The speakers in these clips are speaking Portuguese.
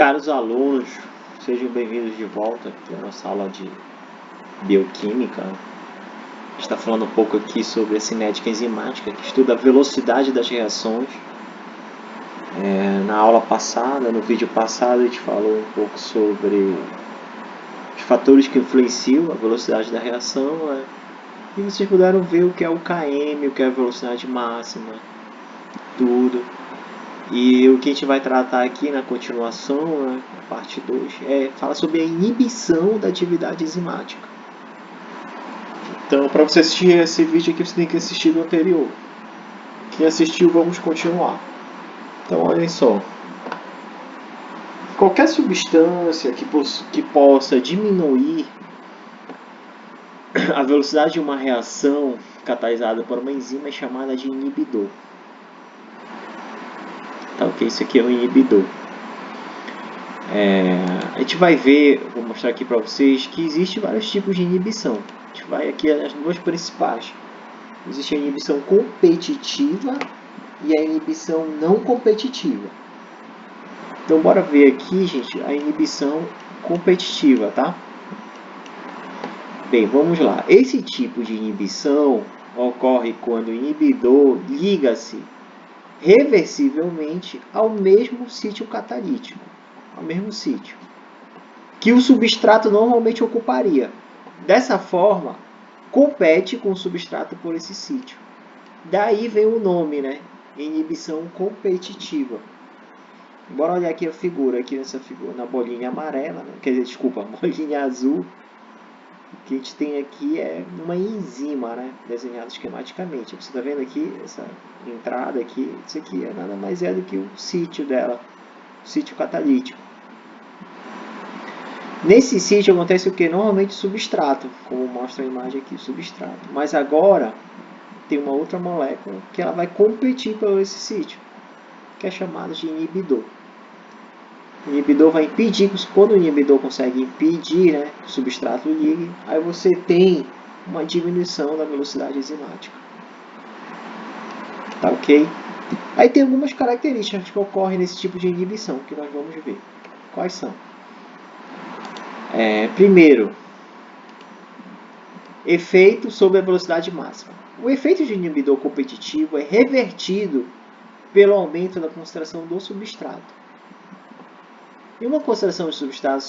Caros alunos, sejam bem-vindos de volta aqui à nossa aula de bioquímica. A gente está falando um pouco aqui sobre a cinética enzimática, que estuda a velocidade das reações. Na aula passada, no vídeo passado, a gente falou um pouco sobre os fatores que influenciam a velocidade da reação, né? E vocês puderam ver o que é o km, o que é a velocidade máxima, tudo. E o que a gente vai tratar aqui na continuação, né, na parte 2, fala sobre a inibição da atividade enzimática. Então, para você assistir esse vídeo aqui, você tem que assistir do anterior. Quem assistiu, vamos continuar. Então, olhem só. Qualquer substância que possa diminuir a velocidade de uma reação catalisada por uma enzima é chamada de inibidor. Tá, ok? Isso aqui é um inibidor. A gente vai ver, vou mostrar aqui para vocês, que existem vários tipos de inibição. A gente vai aqui as duas principais. Existe a inibição competitiva e a inibição não competitiva. Então, bora ver aqui, gente, a inibição competitiva, tá? Bem, vamos lá. Esse tipo de inibição ocorre quando o inibidor liga-se reversivelmente ao mesmo sítio catalítico, ao mesmo sítio que o substrato normalmente ocuparia. Dessa forma, compete com o substrato por esse sítio. Daí vem o nome, né? Inibição competitiva. Bora olhar aqui a figura, aqui nessa figura, na bolinha amarela, né? Quer dizer, desculpa, bolinha azul. O que a gente tem aqui é uma enzima, né? Desenhada esquematicamente. Você está vendo aqui, essa entrada aqui, isso aqui é nada mais do que o sítio dela, o sítio catalítico. Nesse sítio acontece o que? Normalmente substrato, como mostra a imagem aqui, substrato. Mas agora tem uma outra molécula que ela vai competir por esse sítio, que é chamada de inibidor. O inibidor vai impedir, quando o inibidor consegue impedir, né, que o substrato ligue, aí você tem uma diminuição da velocidade enzimática. Tá ok? Aí tem algumas características que ocorrem nesse tipo de inibição, que nós vamos ver. Quais são? Primeiro, efeito sobre a velocidade máxima. O efeito de inibidor competitivo é revertido pelo aumento da concentração do substrato. Em uma concentração de substrato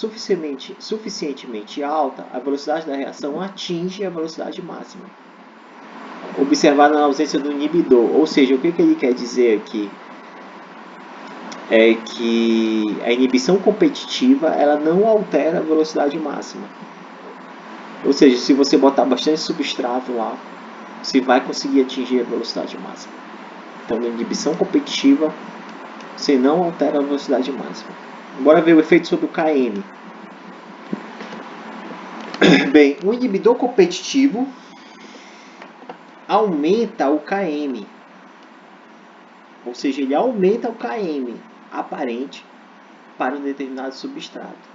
suficientemente alta, a velocidade da reação atinge a velocidade máxima, observada na ausência do inibidor. Ou seja, o que ele quer dizer aqui é que a inibição competitiva ela não altera a velocidade máxima. Ou seja, se você botar bastante substrato lá, você vai conseguir atingir a velocidade máxima. Então, na inibição competitiva, você não altera a velocidade máxima. Bora ver o efeito sobre o km. Bem, o inibidor competitivo aumenta o km. Ou seja, ele aumenta o km aparente para um determinado substrato.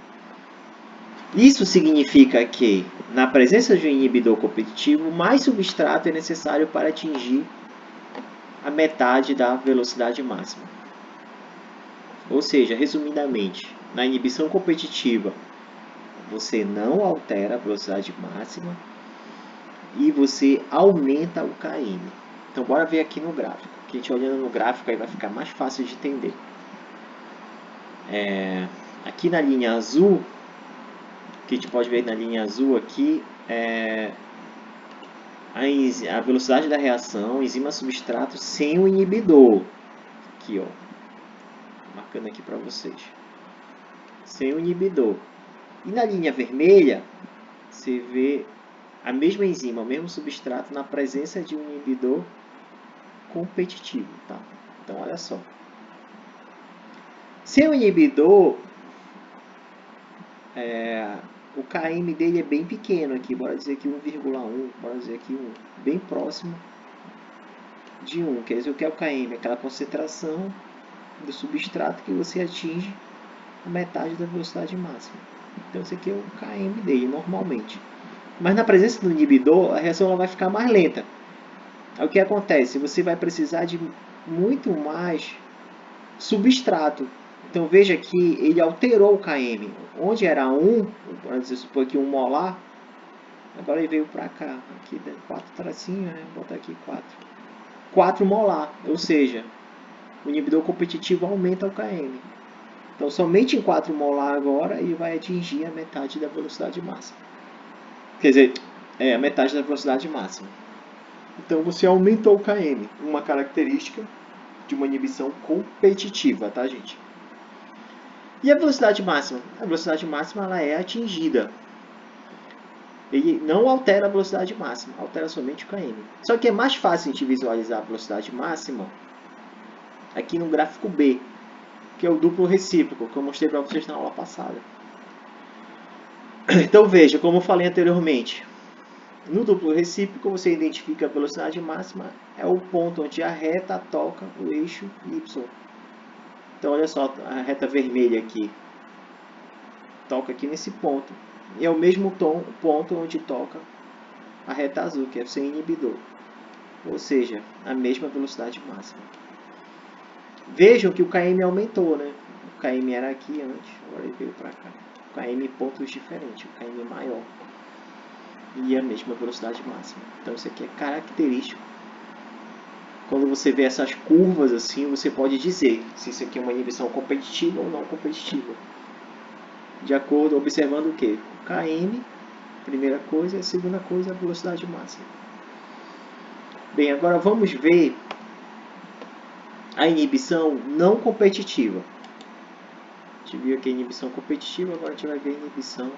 Isso significa que, na presença de um inibidor competitivo, mais substrato é necessário para atingir a metade da velocidade máxima. Ou seja, resumidamente, na inibição competitiva, você não altera a velocidade máxima e você aumenta o km. Então, bora ver aqui no gráfico. Que a gente olhando no gráfico aí vai ficar mais fácil de entender. Aqui na linha azul, que a gente pode ver na linha azul aqui, a velocidade da reação enzima-substrato sem o inibidor. Aqui, ó. Marcando aqui para vocês. Sem o inibidor. E na linha vermelha, você vê a mesma enzima, o mesmo substrato na presença de um inibidor competitivo. Tá? Então, olha só. Sem o inibidor, o km dele é bem pequeno aqui. Bora dizer aqui 1,1, bora dizer aqui 1. Bem próximo de 1. Quer dizer, o que é o km? Aquela concentração do substrato que você atinge a metade da velocidade máxima. Então, esse aqui é o km dele, normalmente. Mas na presença do inibidor, a reação ela vai ficar mais lenta. Aí, o que acontece? Você vai precisar de muito mais substrato. Então veja que ele alterou o km. Onde era 1, vamos supor aqui 1 molar, agora ele veio para cá. Aqui 4 tracinhos, né? Vou botar aqui 4. 4 molar, ou seja, o inibidor competitivo aumenta o km. Então somente em 4 molar agora ele vai atingir a metade da velocidade máxima. Quer dizer, a metade da velocidade máxima. Então você aumentou o km, uma característica de uma inibição competitiva, tá, gente? E a velocidade máxima? A velocidade máxima ela é atingida. Ele não altera a velocidade máxima, altera somente o km. Só que é mais fácil a gente visualizar a velocidade máxima aqui no gráfico B, que é o duplo recíproco, que eu mostrei para vocês na aula passada. Então veja, como eu falei anteriormente, no duplo recíproco você identifica a velocidade máxima, é o ponto onde a reta toca o eixo Y. Então olha só, a reta vermelha aqui toca aqui nesse ponto. E é o mesmo ponto onde toca a reta azul, que é sem inibidor. Ou seja, a mesma velocidade máxima. Vejam que o km aumentou, né? O km era aqui antes, agora ele veio para cá. O km em pontos diferentes, o km maior. E a mesma velocidade máxima. Então isso aqui é característico. Quando você vê essas curvas assim, você pode dizer se isso aqui é uma inibição competitiva ou não competitiva. De acordo, observando o que? O km, primeira coisa, e a segunda coisa, a velocidade máxima. Bem, agora vamos ver a inibição não competitiva. A gente viu aqui a inibição competitiva, agora a gente vai ver a inibição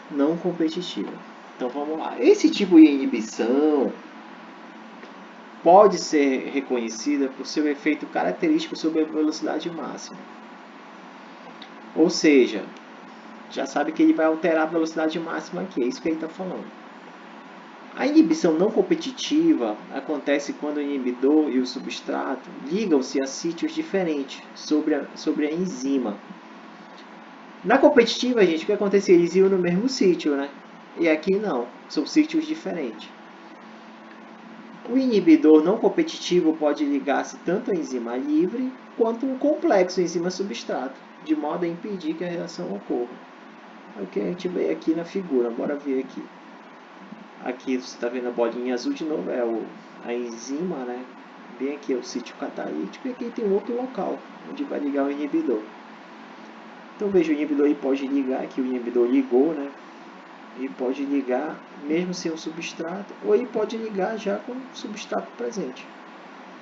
não competitiva. Então vamos lá. Esse tipo de inibição pode ser reconhecida por seu efeito característico sobre a velocidade máxima. Ou seja, já sabe que ele vai alterar a velocidade máxima aqui, é isso que ele está falando. A inibição não competitiva acontece quando o inibidor e o substrato ligam-se a sítios diferentes sobre a enzima. Na competitiva, gente, o que acontecia? Eles iam no mesmo sítio, né? E aqui não, são sítios diferentes. O inibidor não competitivo pode ligar-se tanto à enzima livre quanto um complexo enzima-substrato, de modo a impedir que a reação ocorra. É o que a gente vê aqui na figura, bora ver aqui. Aqui você está vendo a bolinha azul de novo, é a enzima, né? Bem aqui é o sítio catalítico e aqui tem outro local onde vai ligar o inibidor. Então veja, o inibidor ele pode ligar, aqui o inibidor ligou, né? Ele pode ligar mesmo sem o substrato, ou ele pode ligar já com o substrato presente.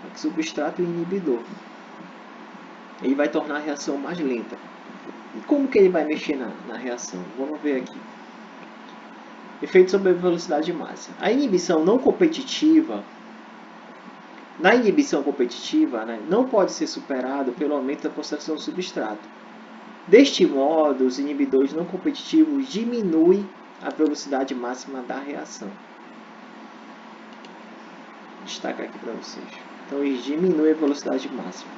Aqui substrato e inibidor. Ele vai tornar a reação mais lenta. E como que ele vai mexer na reação? Vamos ver aqui. Efeito sobre a velocidade máxima. A inibição não competitiva, na inibição competitiva, né, não pode ser superado pelo aumento da concentração do substrato. Deste modo, os inibidores não competitivos diminuem a velocidade máxima da reação. Vou destacar aqui para vocês. Então, eles diminuem a velocidade máxima.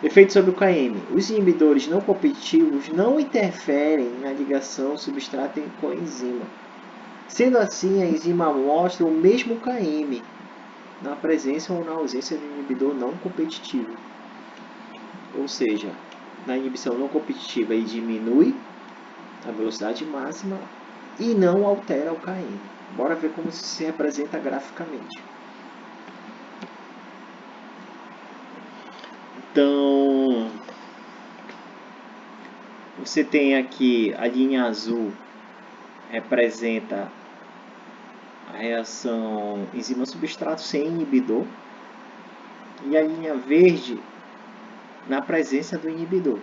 Efeito sobre o km. Os inibidores não competitivos não interferem na ligação substrato com a enzima. Sendo assim, a enzima mostra o mesmo km na presença ou na ausência de um inibidor não competitivo. Ou seja, na inibição não competitiva, ele diminui a velocidade máxima e não altera o km. Bora ver como isso se representa graficamente. Então, você tem aqui a linha azul representa a reação enzima-substrato sem inibidor e a linha verde na presença do inibidor.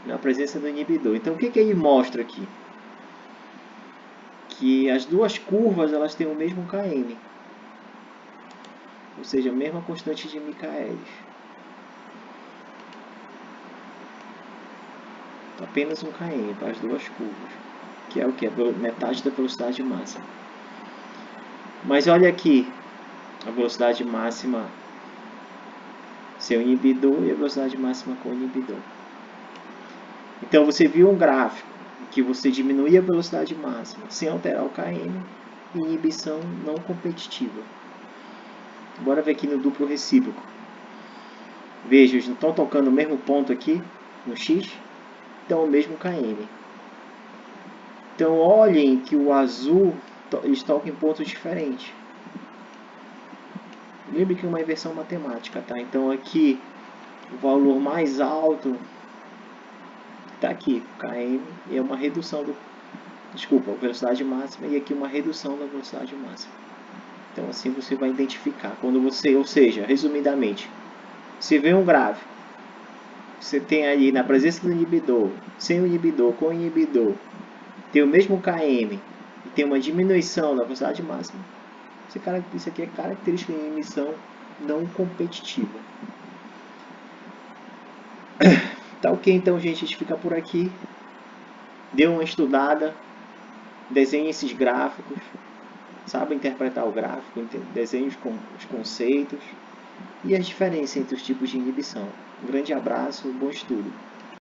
Na presença do inibidor. Então, o que ele mostra aqui? Que as duas curvas elas têm o mesmo km. Ou seja, a mesma constante de Michaelis. Apenas um km para as duas curvas, que é o que? Metade da velocidade máxima. Mas olha aqui, a velocidade máxima sem o inibidor e a velocidade máxima com o inibidor. Então você viu um gráfico em que você diminui a velocidade máxima sem alterar o km, inibição não competitiva. Bora ver aqui no duplo recíproco. Veja, eles não estão tocando o mesmo ponto aqui, no X, então o mesmo KM. Então olhem que o azul, eles tocam em pontos diferentes. Lembre que é uma inversão matemática, tá? Então aqui, o valor mais alto está aqui, KM, e é uma redução do... Desculpa, a velocidade máxima, e aqui uma redução da velocidade máxima. Então assim você vai identificar. Quando você, ou seja, resumidamente, você vê um gráfico, você tem ali na presença do inibidor, sem o inibidor, com o inibidor, tem o mesmo KM e tem uma diminuição da velocidade máxima, isso aqui é característica de emissão não competitiva. Tá ok, então, gente, a gente fica por aqui. Dê uma estudada, desenhe esses gráficos, saiba interpretar o gráfico, desenhe os conceitos e as diferenças entre os tipos de inibição. Um grande abraço, bom estudo.